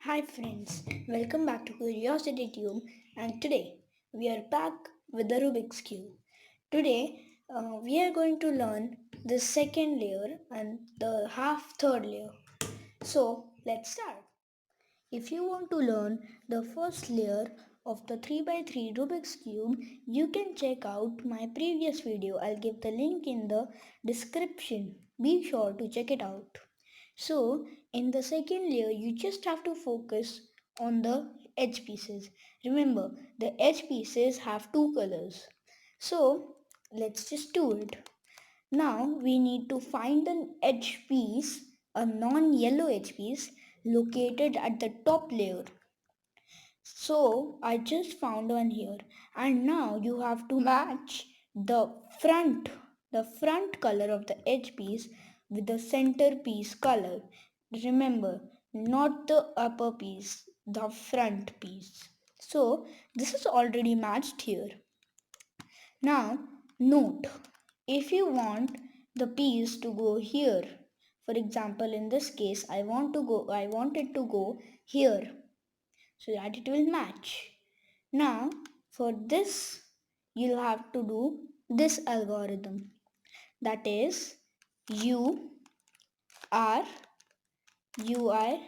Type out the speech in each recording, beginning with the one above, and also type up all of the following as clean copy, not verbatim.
Hi friends, welcome back to Curiosity Tube, and today we are back with the Rubik's Cube. Today we are going to learn the second layer and the half third layer. So let's start. If you want to learn the first layer of the 3 by 3 Rubik's Cube, you can check out my previous video. I'll give the link in the description. Be sure to check it out. So, in the second layer, you just have to focus on the edge pieces. Remember, the edge pieces have two colors. So, let's just do it. Now, we need to find an edge piece, a non-yellow edge piece, located at the top layer. So, I just found one here. And now you have to match the front, the front color of the edge piece with the center piece color. Remember, not the upper piece, the front piece. So, this is already matched here. Now, note, if you want the piece to go here, for example, in this case, I want it to go here so that it will match. Now, for this, you'll have to do this algorithm, that is U R U I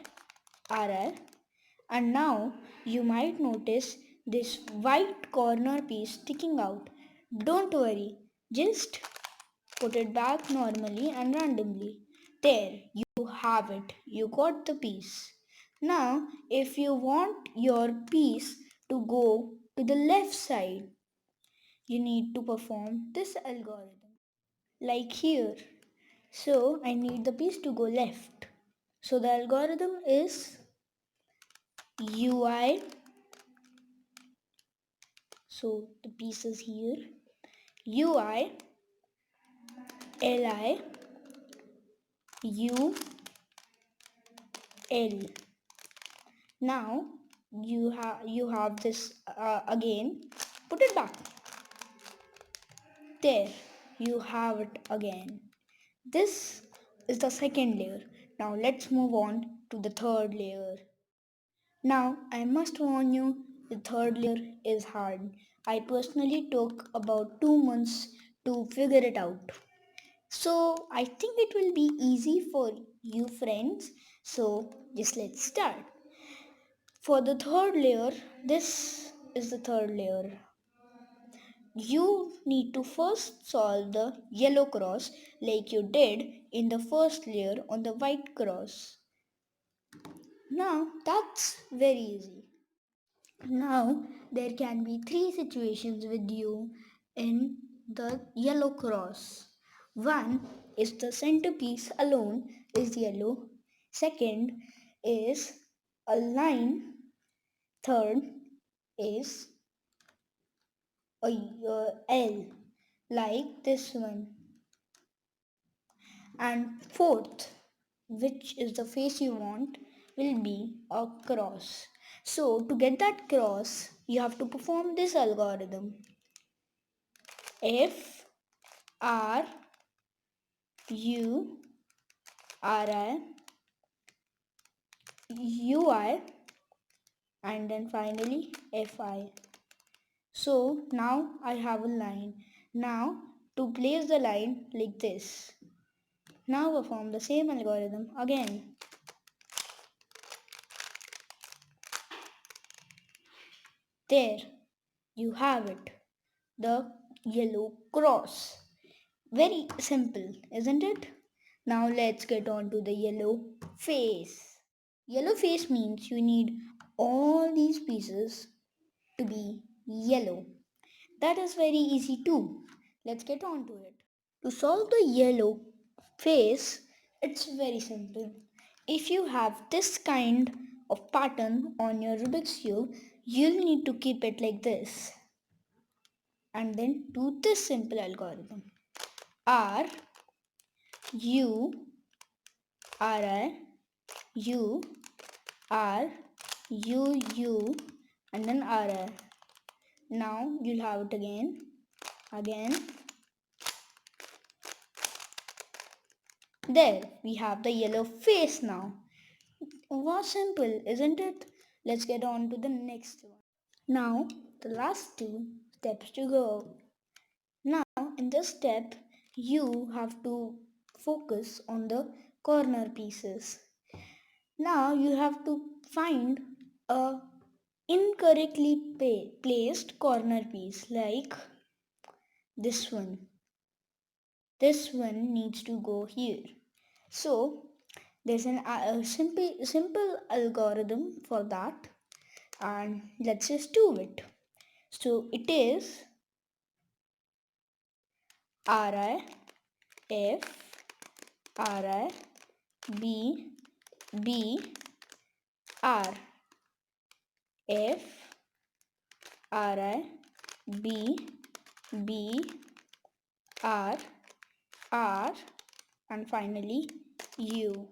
R R, and now you might notice this white corner piece sticking out. Don't worry, just put it back normally and randomly. There, you have it. You got the piece. Now, if you want your piece to go to the left side, you need to perform this algorithm. Like here. So, I need the piece to go left. So, the algorithm is UI. So, the piece is here. UI, LI, U, L. Now you have this again. Put it back. There, you have it again. This is the second layer. Now let's move on to the third layer. Now I must warn you, the third layer is hard. I personally took about 2 months to figure it out. So I think it will be easy for you friends. So just let's start. For the third layer, this is the third layer. You need to first solve the yellow cross like you did in the first layer on the white cross. Now that's very easy. Now there can be three situations with you in the yellow cross. One is the centerpiece alone is yellow. Second is a line. Third is a L like this one. And fourth, which is the face you want, will be a cross. So to get that cross, you have to perform this algorithm. F R U R I U I and then finally F I. So now I have a line. Now to place the line like this. Now perform the same algorithm again. There you have it. The yellow cross. Very simple, isn't it? Now let's get on to the yellow face. Yellow face means you need all these pieces to be yellow. That is very easy too. Let's get on to it. To solve the yellow face, it's very simple. If you have this kind of pattern on your Rubik's Cube, you'll need to keep it like this and then do this simple algorithm. R U R I U R U U and then R I. Now you'll have it again. There we have the yellow face now. Was simple, isn't it? Let's get on to the next one. Now, the last two steps to go. Now, in this step, you have to focus on the corner pieces. Now, you have to find a incorrectly placed corner piece like this one. This one needs to go here. So, there's a simple algorithm for that, and let's just do it. So, it is RI, F, RI, B, B, R, F, RI, B, B, R, R, and finally U.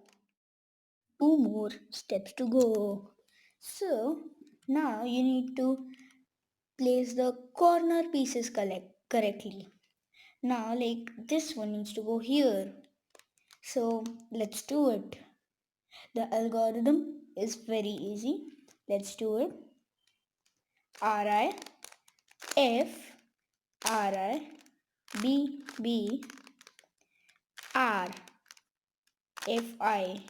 Two more steps to go. So now you need to place the corner pieces correctly. Now, like this one needs to go here. So let's do it. The algorithm is very easy. Let's do it. RI, F, RI, B, B, R, FI,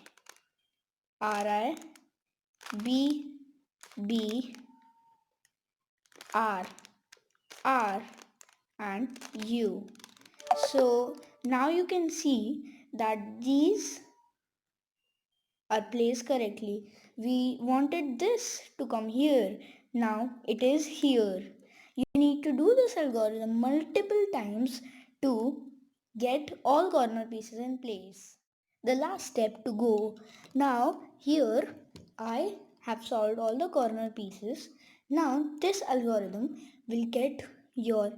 RI, B, B, R, R, and U. So now you can see that these are placed correctly. We wanted this to come here. Now it is here. You need to do this algorithm multiple times to get all corner pieces in place. The last step to go. Now here I have solved all the corner pieces. Now this algorithm will get your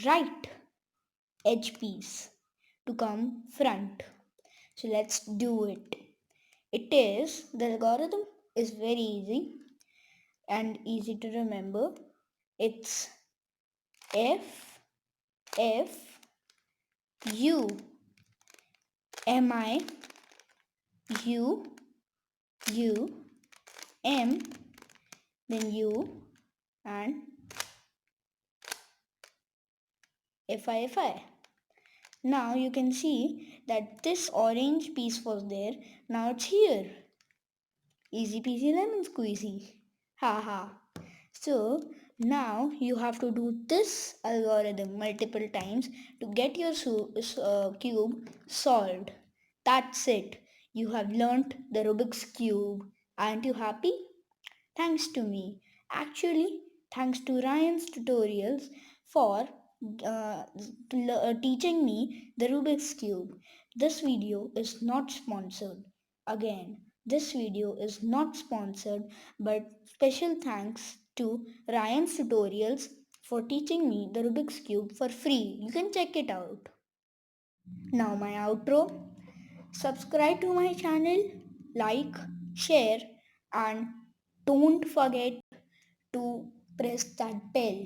right edge piece to come front. So let's do it. The algorithm is very easy and easy to remember. It's F, F, U, MI, U, U, M, then U, and FI. Now you can see that this orange piece was there. Now it's here. Easy peasy lemon squeezy. Ha ha. So now you have to do this algorithm multiple times to get your cube solved. That's it. You have learnt the Rubik's cube. Aren't you happy? Thanks to me. Actually, thanks to Ryan's tutorials for teaching me the Rubik's Cube. This video is not sponsored. Again, this video is not sponsored, but special thanks to Ryan's tutorials for teaching me the Rubik's Cube for free. You can check it out. Now, my outro. Subscribe to my channel, like, share, and don't forget to press that bell.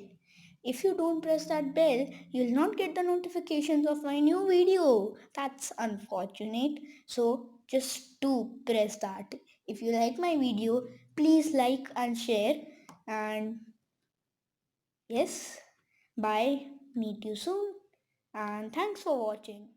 If you don't press that bell, you'll not get the notifications of my new video. That's unfortunate. So just do press that. If you like my video, please like and share. And yes, bye. Meet you soon. And thanks for watching.